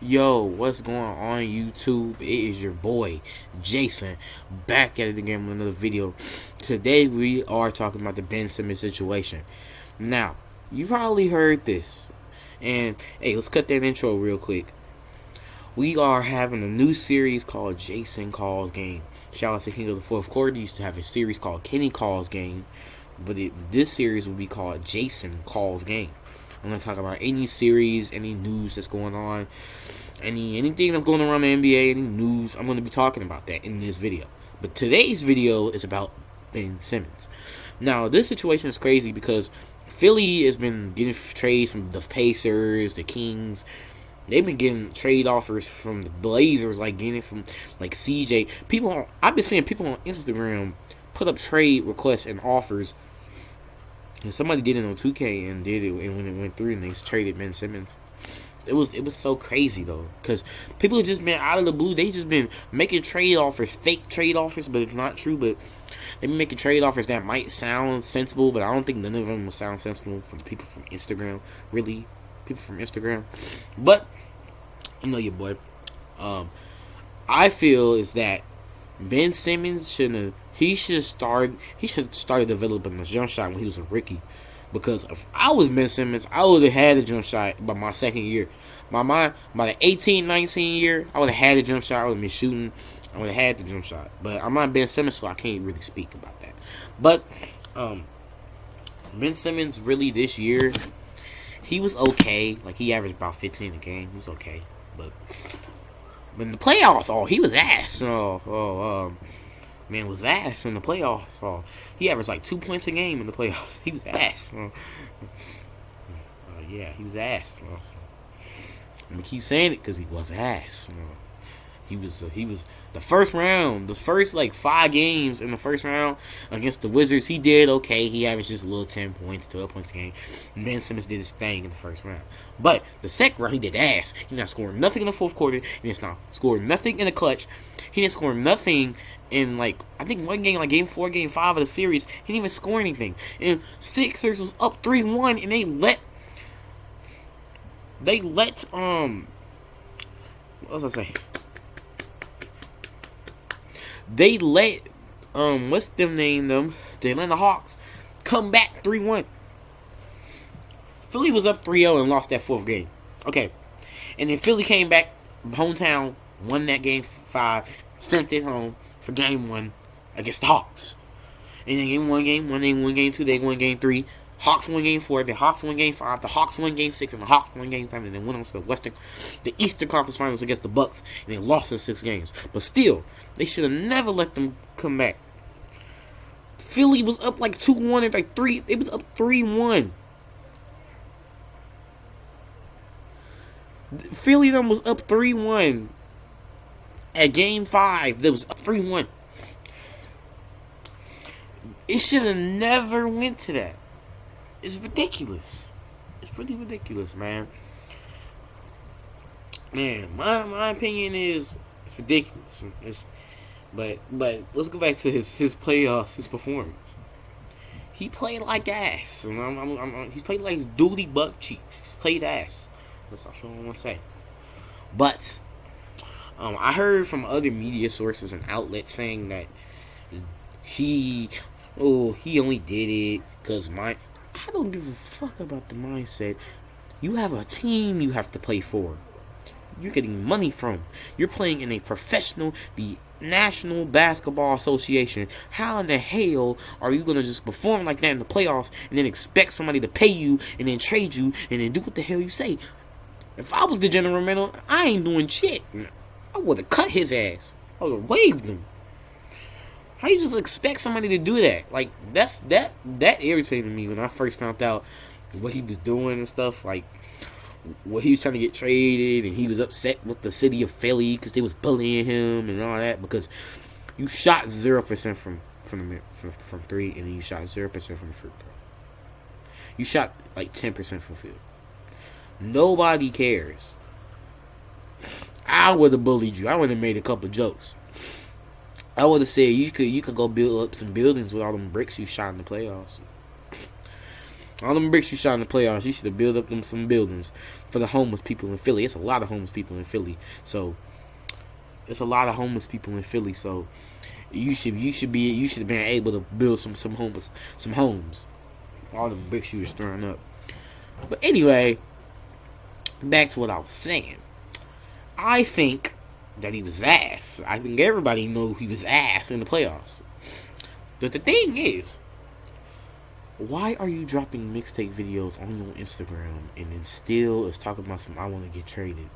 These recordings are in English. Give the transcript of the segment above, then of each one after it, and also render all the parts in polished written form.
Yo, what's going on YouTube? It is your boy Jason back at it again with another video. Today we are talking about the Ben Simmons situation. Now, you probably heard this. And hey, let's cut that intro real quick. We are having a new series called Jason Calls Game. Shout out to King of the Fourth Quarter. He used to have a series called Kenny Calls Game. But this series will be called Jason Calls Game. I'm going to talk about any series, any news that's going on, anything that's going around the NBA, any news. I'm going to be talking about that in this video. But today's video is about Ben Simmons. Now, this situation is crazy because Philly has been getting trades from the Pacers, the Kings. They've been getting trade offers from the Blazers, like getting it from like CJ. I've been seeing people on Instagram put up trade requests and offers. And somebody did it on 2K and did it, and when it went through, and they traded Ben Simmons. It was so crazy though, because people have just been out of the blue. They just been making trade offers, fake trade offers, but it's not true. But they've been making trade offers that might sound sensible, but I don't think none of them will sound sensible from people from Instagram. Really, people from Instagram. But you know your boy. I feel is that Ben Simmons should start developing the jump shot when he was a rookie. Because if I was Ben Simmons, I would have had the jump shot by my second year. By the 18, 19 year, I would have had the jump shot. I would have been shooting. I would have had the jump shot. But I'm not Ben Simmons, so I can't really speak about that. But Ben Simmons really this year, he was okay. Like he averaged about 15 a game. He was okay. But in the playoffs, he was ass. Man was ass in the playoffs. He averaged like 2 points a game in the playoffs. He was ass. Yeah, he was ass. I'm gonna keep saying it because he was ass. He was the first round, the first like 5 games in the first round against the Wizards. He did okay. He averaged just a little 10 points, 12 points a game. And Ben Simmons did his thing in the first round. But the second round, he did ass. He not scoring nothing in the fourth quarter. He didn't score nothing in the clutch. He didn't score nothing in like I think one game, like game 4, game 5 of the series. He didn't even score anything. And Sixers was up 3-1, and they let what was I say? They let what's them name them? The Atlanta Hawks come back 3-1. Philly was up 3-0 and lost that fourth game. Okay. And then Philly came back hometown, won that game 5, sent it home for game 1 against the Hawks. And then game 1, they won game 2, they won game 3. Hawks won game 4, the Hawks won game 5, the Hawks won game 6, and the Hawks won game 7, and then went on to the Eastern Conference Finals against the Bucks, and they lost in 6 games. But still, they should have never let them come back. Philly was up like 2-1 and like 3. It was up 3-1. Philly was up 3-1 at game 5. There was up 3-1. It should have never went to that. It's ridiculous. It's pretty ridiculous, man. Man, my opinion is it's ridiculous. But let's go back to his playoffs, his performance. He played like ass. He played like duty buck cheeks. He played ass. That's all I want to say. But I heard from other media sources and outlets saying that he only did it because I don't give a fuck about the mindset. You have a team you have to play for. You're getting money from. You're playing in a professional, the National Basketball Association. How in the hell are you going to just perform like that in the playoffs and then expect somebody to pay you and then trade you and then do what the hell you say? If I was the general manager, I ain't doing shit. I would have cut his ass. I would have waved him. How you just expect somebody to do that? Like that irritated me when I first found out what he was doing and stuff. Like what he was trying to get traded, and he was upset with the city of Philly because they was bullying him and all that. Because you shot 0% from 3, and then you shot 0% from the free throw. You shot like 10% from field. Nobody cares. I would have bullied you. I would have made a couple jokes. I would have said you could go build up some buildings with all them bricks you shot in the playoffs. All them bricks you shot in the playoffs, you should have built up some buildings. for the homeless people in Philly. It's a lot of homeless people in Philly. So you should have been able to build some homes. All the bricks you was throwing up. But anyway, back to what I was saying. I think that he was ass. I think everybody knew he was ass in the playoffs. But the thing is, why are you dropping mixtape videos on your Instagram and then still is talking about I want to get traded?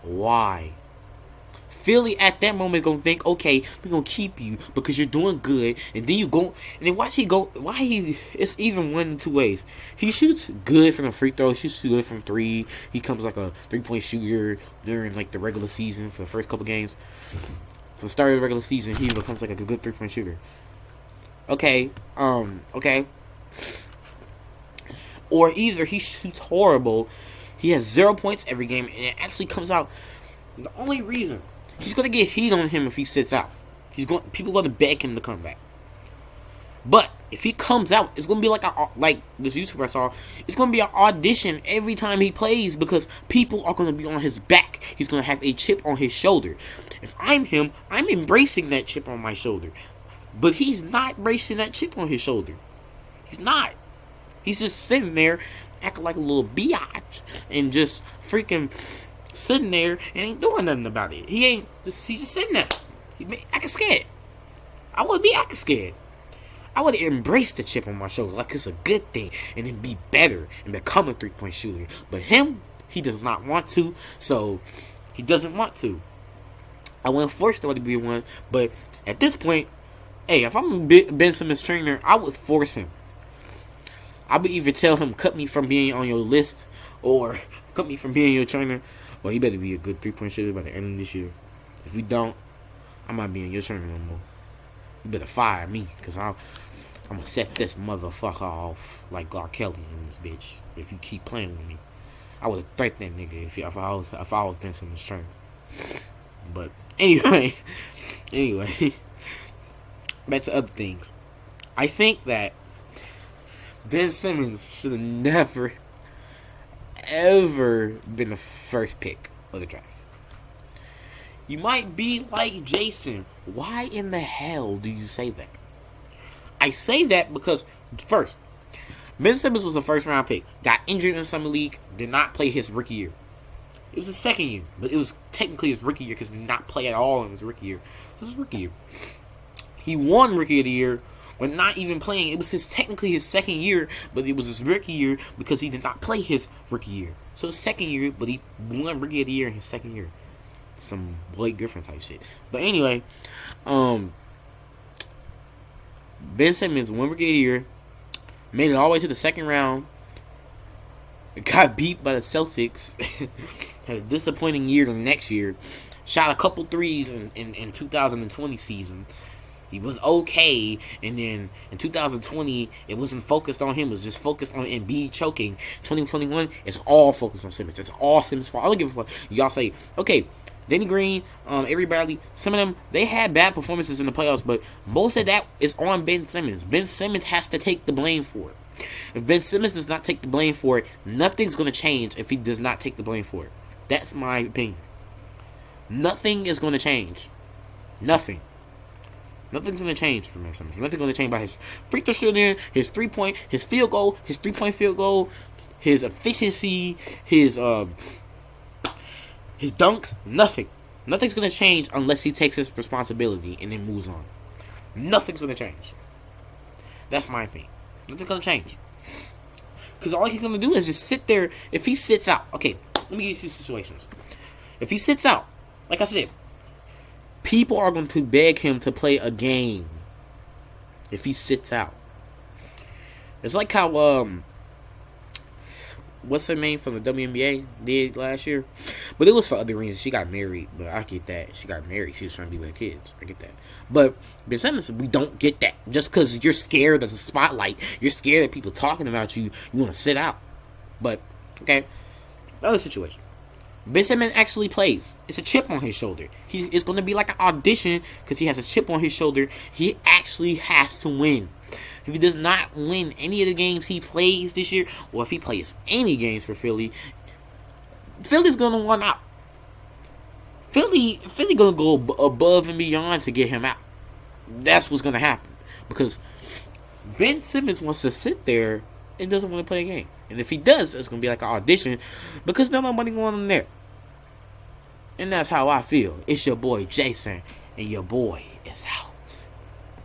Why? Philly at that moment gonna think, okay, we're gonna keep you because you're doing good, and then you go and then watch he go. It's even one in two ways. He shoots good from the free throw, shoots good from three. He comes like a 3-point shooter during like the regular season for the first couple games. For the start of the regular season, he becomes like a good 3-point shooter. Okay. Or either he shoots horrible, he has 0 points every game, and it actually comes out. The only reason he's gonna get heat on him if he sits out. People gonna beg him to come back. But if he comes out, it's gonna be like this YouTuber I saw. It's gonna be an audition every time he plays because people are gonna be on his back. He's gonna have a chip on his shoulder. If I'm him, I'm embracing that chip on my shoulder. But he's not embracing that chip on his shoulder. He's not. He's just sitting there acting like a little biatch and just freaking sitting there and ain't doing nothing about it. He's just sitting there. He acting scared. I wouldn't be acting scared. I would embrace the chip on my shoulder like it's a good thing and then be better and become a 3-point shooter. But him, he does not want to, so he doesn't want to. I wouldn't force him to be one, but at this point, hey, if I'm Ben Simmons' trainer, I would force him. I would either tell him, cut me from being on your list, or cut me from being your trainer, or he better be a good 3-point shooter by the end of this year. If we don't, I'm not being your trainer no more. You better fire me, because I'm going to set this motherfucker off like R. Kelly in this bitch. If you keep playing with me. I would have threatened that nigga if I was Ben Simmons' trainer. But anyway, back to other things. I think that Ben Simmons should have never, ever been the first pick of the draft. You might be like Jason. Why in the hell do you say that? I say that because, first, Ben Simmons was a first round pick. Got injured in the summer league. Did not play his rookie year. It was his second year, but it was technically his rookie year because he did not play at all in his rookie year. It was his rookie year. He won Rookie of the Year when not even playing. It was technically his second year, but it was his rookie year because he did not play his rookie year. So his second year, but he won Rookie of the Year in his second year. Some Blake Griffin type shit. But anyway, Ben Simmons won Rookie of the Year, made it all the way to the second round, got beat by the Celtics, had a disappointing year the next year, shot a couple threes in 2020 season. He was okay, and then in 2020, it wasn't focused on him. It was just focused on Embiid choking. 2021, it's all focused on Simmons. It's all Simmons' fault. I don't give a fuck. Y'all say, okay, Danny Green, everybody, some of them, they had bad performances in the playoffs, but most of that is on Ben Simmons. Ben Simmons has to take the blame for it. If Ben Simmons does not take the blame for it, nothing's going to change if he does not take the blame for it. That's my opinion. Nothing is going to change. Nothing. Nothing's going to change for Ben Simmons. Nothing's going to change by his free throw shooting, his 3-point, his field goal, his 3-point field goal, his efficiency, his dunks. Nothing. Nothing's going to change unless he takes his responsibility and then moves on. Nothing's going to change. That's my opinion. Nothing's going to change. Because all he's going to do is just sit there. If he sits out. Okay, let me give you two situations. If he sits out, like I said, people are going to beg him to play a game if he sits out. It's like how what's her name from the WNBA did last year, but it was for other reasons. She got married, but I get that. She got married. She was trying to be with her kids. I get that. But Ben Simmons, we don't get that. Just because you're scared of the spotlight, you're scared of people talking about you, you want to sit out. But okay, the other situation. Ben Simmons actually plays. It's a chip on his shoulder. It's going to be like an audition because he has a chip on his shoulder. He actually has to win. If he does not win any of the games he plays this year, or if he plays any games for Philly, Philly's gonna want out. Philly gonna go above and beyond to get him out. That's what's gonna happen because Ben Simmons wants to sit there and doesn't want to play a game. And if he does, it's gonna be like an audition because nobody want him there. And that's how I feel. It's your boy Jason, and your boy is out.